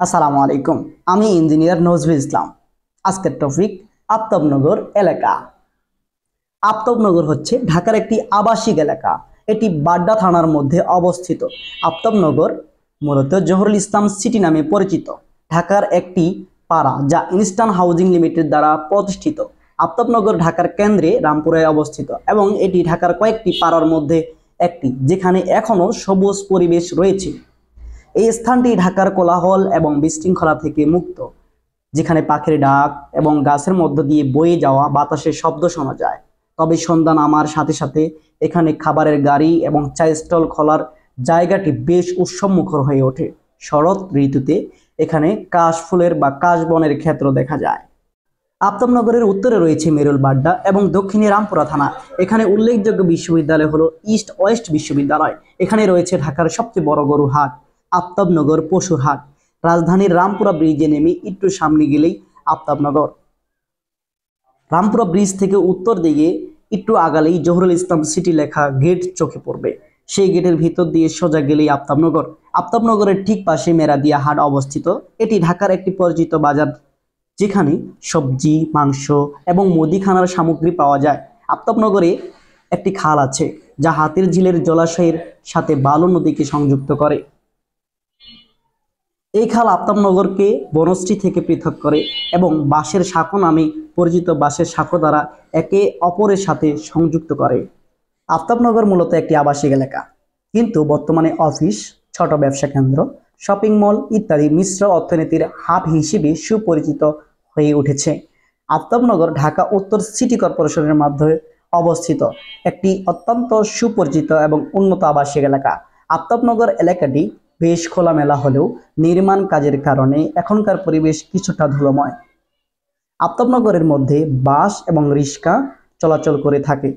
আসসালামু আলাইকুম। আমি ইঞ্জিনিয়ার নজরুল ইসলাম। আজকের টপিক আফতাবনগর এলাকা। আফতাবনগর হচ্ছে ঢাকার একটি আবাসিক এলাকা। এটি বাড্ডা থানার মধ্যে অবস্থিত। আফতাবনগর মূলত জহুরুল ইসলাম সিটি নামে পরিচিত। ঢাকার একটি পাড়া যা ইনস্টান হাউজিং লিমিটেড দ্বারা প্রতিষ্ঠিত। আফতাবনগর ঢাকার কেন্দ্রে রামপুরায় অবস্থিত এবং এটি ঢাকার কয়েকটি পাড়ার মধ্যে একটি, যেখানে এখনও সবুজ পরিবেশ রয়েছে। এই স্থানটি ঢাকার কোলাহল এবং বিশৃঙ্খলা থেকে মুক্ত, যেখানে পাখির ডাক এবং গাছের মধ্য দিয়ে বয়ে যাওয়া বাতাসের শব্দ শোনা যায়। তবে সন্ধ্যা নামার সাথে সাথে এখানে খাবারের গাড়ি এবং চা স্টল খোলার জায়গাটি বেশ উৎসবমুখর হয়ে ওঠে। শরৎ ঋতুতে এখানে কাশফুলের বা কাশবনের ক্ষেত্র দেখা যায়। আফতাবনগরের উত্তরে রয়েছে মেরুল বাড্ডা এবং দক্ষিণে রামপুরা থানা। এখানে উল্লেখযোগ্য বিশ্ববিদ্যালয় হলো ইস্ট ওয়েস্ট বিশ্ববিদ্যালয়। এখানে রয়েছে ঢাকার সবচেয়ে বড় গরুর হাট, আফতাবনগর পশুর হাট। রাজধানীর রামপুরা ব্রিজে নেমে একটু সামনে গেলেই আফতাবনগর। রামপুরা ব্রিজ থেকে উত্তর দিকে একটু আগালেই জহুরুল ইসলাম সিটি লেখা গেট চোখে পড়বে। সেই গেটের ভিতর দিয়ে সোজা গেলেই আফতাবনগর। আফতাবনগরের ঠিক পাশে মেরাদিয়া হাট অবস্থিত। এটি ঢাকার একটি পরিচিত বাজার, যেখানে সবজি, মাংস এবং মুদিখানার সামগ্রী পাওয়া যায়। আফতাবনগরে একটি খাল আছে, যা হাতির ঝিলের জলাশয়ের সাথে বালু নদীকে সংযুক্ত করে। এই খাল আফতাবনগরকে বনশ্রী থেকে পৃথক করে এবং বাঁশের সাঁকো নামে পরিচিত বাঁশের সাঁকো দ্বারা একে অপরের সাথে সংযুক্ত করে। আফতাবনগর মূলত একটি আবাসিক এলাকা, কিন্তু বর্তমানে অফিস, ছোট ব্যবসা কেন্দ্র, শপিং মল ইত্যাদি মিশ্র অর্থনীতির হাব হিসেবে সুপরিচিত হয়ে উঠেছে। আফতাবনগর ঢাকা উত্তর সিটি কর্পোরেশনের মাধ্যমে অবস্থিত একটি অত্যন্ত সুপরিচিত এবং উন্নত আবাসিক এলাকা। আফতাবনগর এলাকাটি বেশ খোলামেলা হলেও নির্মাণ কাজের কারণে এখনকার পরিবেশ কিছুটা ধুলোময়। আফতাবনগরের মধ্যে বাস এবং রিক্সা চলাচল করে থাকে।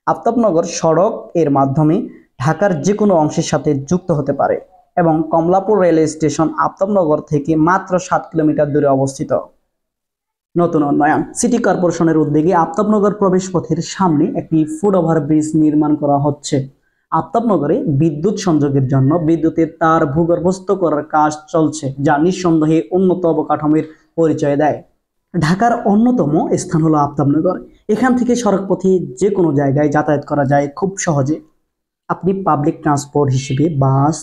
আফতাবনগর সড়ক এর মাধ্যমে ঢাকার যে কোনো অংশের সাথে যুক্ত হতে পারে এবং কমলাপুর রেলওয়ে স্টেশন আফতাবনগর থেকে মাত্র 7 কিলোমিটার দূরে অবস্থিত। নতুন উন্নয়ন। সিটি কর্পোরেশনের উদ্যোগে আফতাবনগর প্রবেশপথের সামনে একটি ফুট ওভার ব্রিজ নির্মাণ করা হচ্ছে। আফতাবনগরে বিদ্যুৎ সংযোগের জন্য বিদ্যুতের তার ভূগর্ভস্থ করার কাজ চলছে, যা নিঃসন্দেহে উন্নত অবকাঠামোর পরিচয় দেয়। ঢাকার অন্যতম স্থান হলো আফতাবনগর। এখান থেকে সড়কপথে যে কোনো জায়গায় যাতায়াত করা যায় খুব সহজে। আপনি পাবলিক ট্রান্সপোর্ট হিসেবে বাস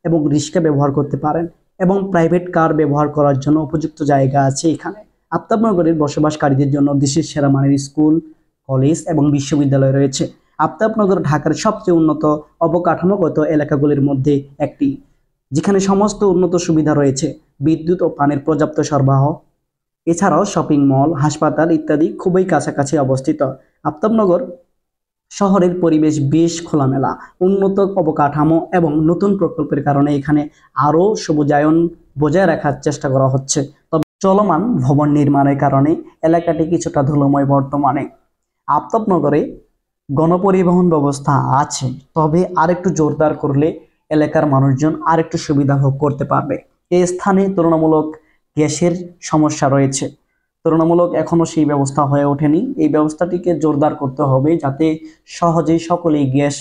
এবং রিক্সা ব্যবহার করতে পারেন এবং প্রাইভেট কার ব্যবহার করার জন্য উপযুক্ত জায়গা আছে এখানে। আফতাবনগরের বসবাসকারীদের জন্য দেশের সেরা মানের স্কুল, কলেজ এবং বিশ্ববিদ্যালয় রয়েছে। আফতাবনগর ঢাকার সবচেয়ে উন্নত অবকাঠামোগত এলাকাগুলির মধ্যে একটি, যেখানে সমস্ত উন্নত সুবিধা রয়েছে। বিদ্যুৎ ও পানির পর্যাপ্ত সরবরাহ, এছাড়াও শপিং মল, হাসপাতাল ইত্যাদি খুবই কাছাকাছি অবস্থিত। আফতাবনগর শহরের পরিবেশ বেশ খোলামেলা। উন্নত অবকাঠামো এবং নতুন প্রকল্পের কারণে এখানে আরও সবুজায়ন বজায় রাখার চেষ্টা করা হচ্ছে। তবে চলমান ভবন নির্মাণের কারণে এলাকাটি কিছুটা ধুলোময় বর্তমানে। আফতাবনগরে গণপরিবহন ব্যবস্থা আছে, তবে আরেকটু জোরদার করলে এলাকার মানুষজন আরেকটু সুবিধা ভোগ করতে পারবে। এই স্থানে তুলনামূলক গ্যাসের সমস্যা রয়েছে। তুলনামূলক এখনো সেই ব্যবস্থা হয়ে ওঠেনি। এই ব্যবস্থাটিকে জোরদার করতে হবে, যাতে সহজেই সকলেই গ্যাস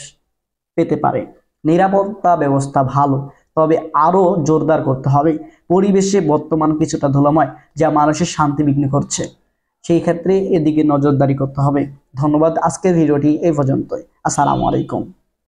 পেতে পারে। নিরাপত্তা ব্যবস্থা ভালো, তবে আরো জোরদার করতে হবে। পরিবেশে বর্তমান কিছুটা ধুলাময়, যা মানুষের শান্তি বিঘ্ন করছে। সেই ক্ষেত্রে এদিকে নজরদারি করতে হবে। ধন্যবাদ। আজকের ভিডিওটি এই পর্যন্তই। আসসালামু আলাইকুম।